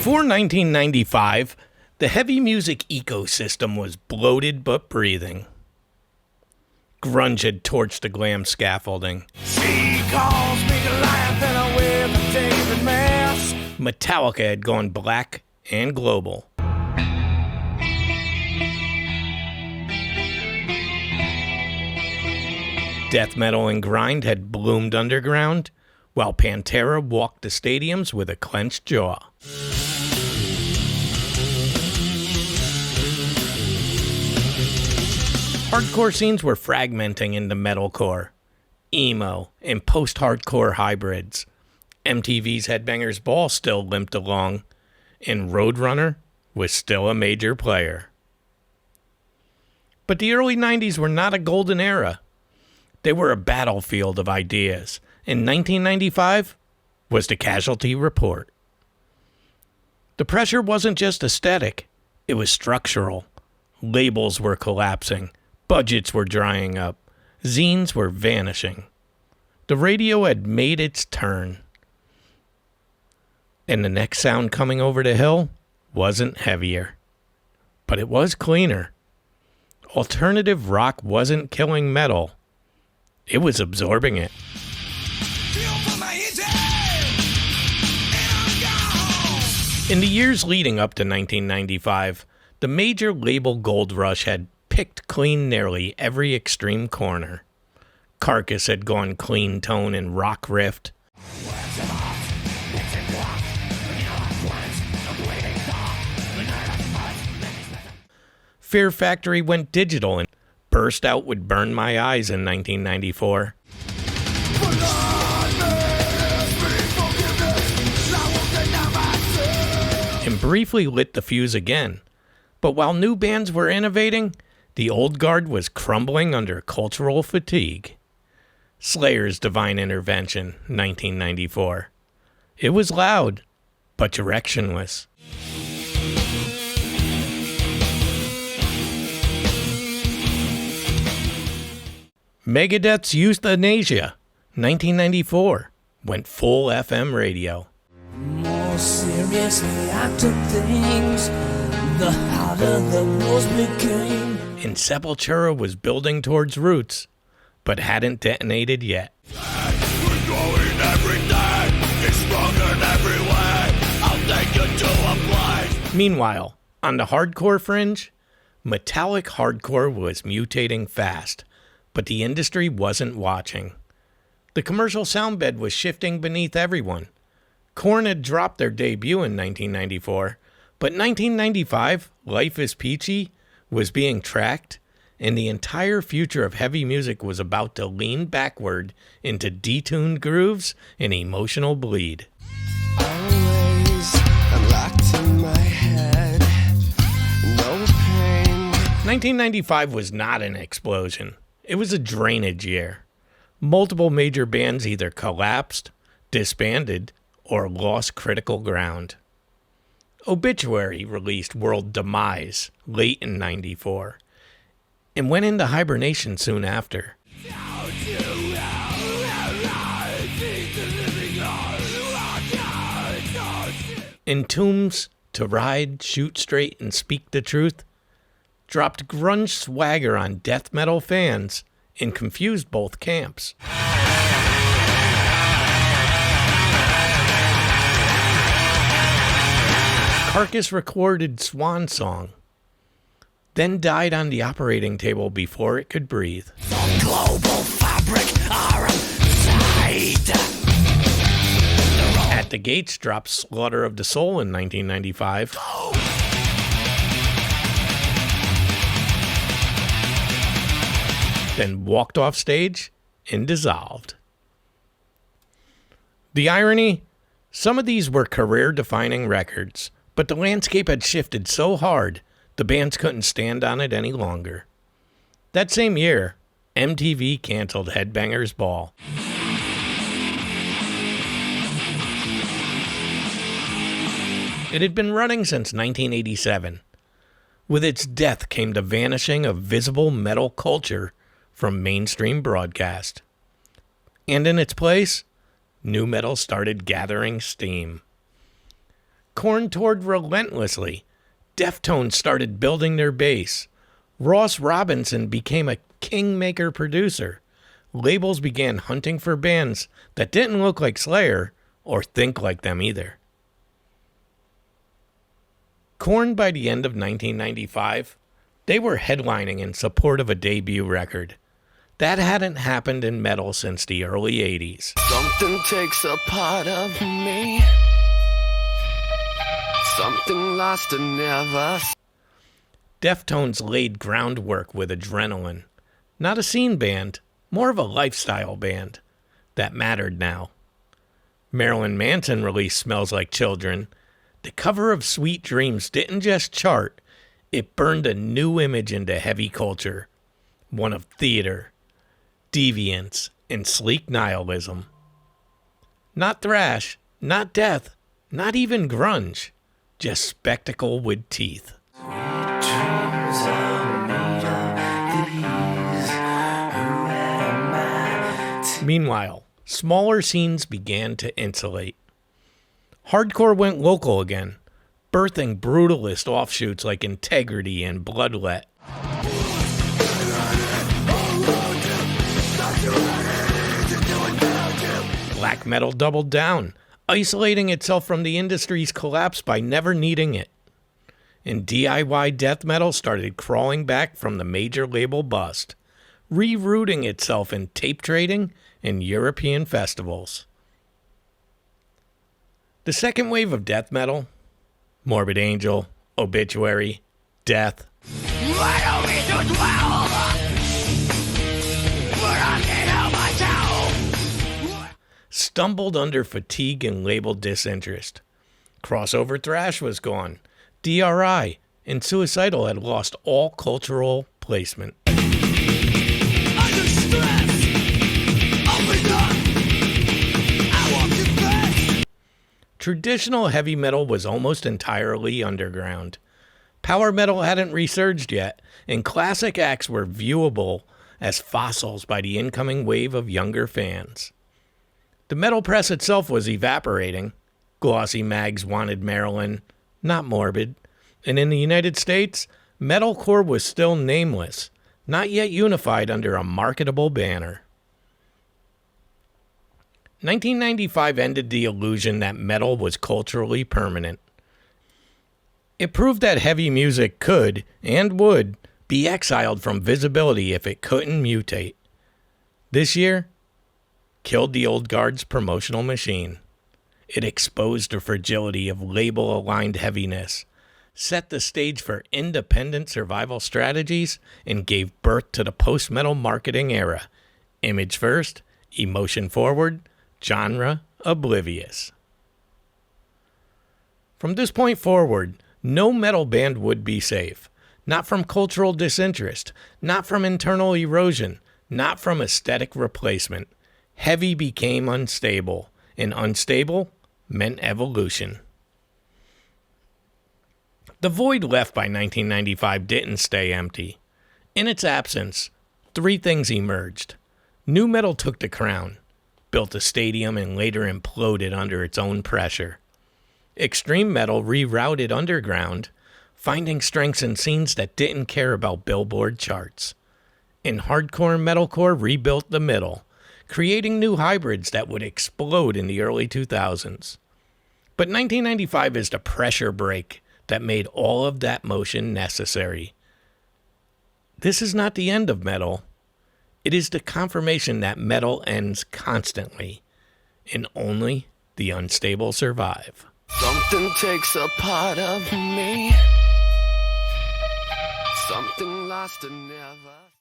Before 1995, the heavy music ecosystem was bloated but breathing. Grunge had torched the glam scaffolding. She calls me Goliath and I wear the David mask. Metallica had gone black and global. Death metal and grind had bloomed underground, while Pantera walked the stadiums with a clenched jaw. Hardcore scenes were fragmenting into metalcore, emo, and post-hardcore hybrids. MTV's Headbangers Ball still limped along, and Roadrunner was still a major player. But the early 90s were not a golden era. They were a battlefield of ideas, and 1995 was the casualty report. The pressure wasn't just aesthetic, it was structural. Labels were collapsing, budgets were drying up, zines were vanishing. The radio had made its turn. And the next sound coming over the hill wasn't heavier, but it was cleaner. Alternative rock wasn't killing metal. It was absorbing it. In the years leading up to 1995, the major label gold rush had picked clean nearly every extreme corner. Carcass had gone clean tone and rock riffed. Fear Factory went digital and burst out with Burn My Eyes in 1994. And briefly lit the fuse again. But while new bands were innovating, the old guard was crumbling under cultural fatigue. Slayer's Divine Intervention, 1994. It was loud, but directionless. Megadeth's Euthanasia, 1994, went full FM radio. More seriously I took things, the harder the blows became. And Sepultura was building towards roots, but hadn't detonated yet. We're growing every day, it's stronger in every way. I'll take you to a place. Meanwhile, on the hardcore fringe, metallic hardcore was mutating fast, but the industry wasn't watching. The commercial soundbed was shifting beneath everyone. Korn had dropped their debut in 1994, but 1995, Life is Peachy, was being tracked, and the entire future of heavy music was about to lean backward into detuned grooves and emotional bleed. Always locked in my head, no pain. 1995 was not an explosion. It was a drainage year. Multiple major bands either collapsed, disbanded, or lost critical ground. Obituary released World Demise late in 94 and went into hibernation soon after. Entombed's To Ride, Shoot Straight, and Speak the Truth dropped grunge swagger on death metal fans and confused both camps. Carcass recorded Swan Song, then died on the operating table before it could breathe. The global fabric are inside. At the Gates dropped Slaughter of the Soul in 1995. Then walked off stage and dissolved. The irony? Some of these were career-defining records, but the landscape had shifted so hard, the bands couldn't stand on it any longer. That same year, MTV canceled Headbangers Ball. It had been running since 1987. With its death came the vanishing of visible metal culture from mainstream broadcast. And in its place, nu metal started gathering steam. Korn toured relentlessly. Deftones started building their base. Ross Robinson became a kingmaker producer. Labels began hunting for bands that didn't look like Slayer or think like them either. Korn, by the end of 1995, they were headlining in support of a debut record. That hadn't happened in metal since the early 80s. Something takes a part of me. Something lost and never. Deftones laid groundwork with Adrenaline. Not a scene band, more of a lifestyle band. That mattered now. Marilyn Manson released Smells Like Children. The cover of Sweet Dreams didn't just chart, it burned a new image into heavy culture. One of theater, deviance, and sleek nihilism. Not thrash, not death, not even grunge. Just spectacle with teeth. Meanwhile, smaller scenes began to insulate. Hardcore went local again, birthing brutalist offshoots like Integrity and Bloodlet. Black metal doubled down, isolating itself from the industry's collapse by never needing it. And DIY death metal started crawling back from the major label bust, rerouting itself in tape trading and European festivals. The second wave of death metal, Morbid Angel, Obituary, Death, stumbled under fatigue and label disinterest. Crossover thrash was gone. DRI and Suicidal had lost all cultural placement. Traditional heavy metal was almost entirely underground. Power metal hadn't resurged yet, and classic acts were viewable as fossils by the incoming wave of younger fans. The metal press itself was evaporating. Glossy mags wanted Marilyn, not Morbid. And in the United States, metalcore was still nameless, not yet unified under a marketable banner. 1995 ended the illusion that metal was culturally permanent. It proved that heavy music could, and would, be exiled from visibility if it couldn't mutate. This year, killed the old guard's promotional machine. It exposed the fragility of label-aligned heaviness, set the stage for independent survival strategies, and gave birth to the post-metal marketing era. Image first, emotion forward, genre oblivious. From this point forward, no metal band would be safe. Not from cultural disinterest, not from internal erosion, not from aesthetic replacement. Heavy became unstable, and unstable meant evolution. The void left by 1995 didn't stay empty. In its absence, three things emerged. Nu metal took the crown, built a stadium, and later imploded under its own pressure. Extreme metal rerouted underground, finding strengths in scenes that didn't care about Billboard charts. And hardcore and metalcore rebuilt the middle, creating new hybrids that would explode in the early 2000s. But 1995 is the pressure break that made all of that motion necessary. This is not the end of metal. It is the confirmation that metal ends constantly, and only the unstable survive. Something takes a part of me. Something lost and never.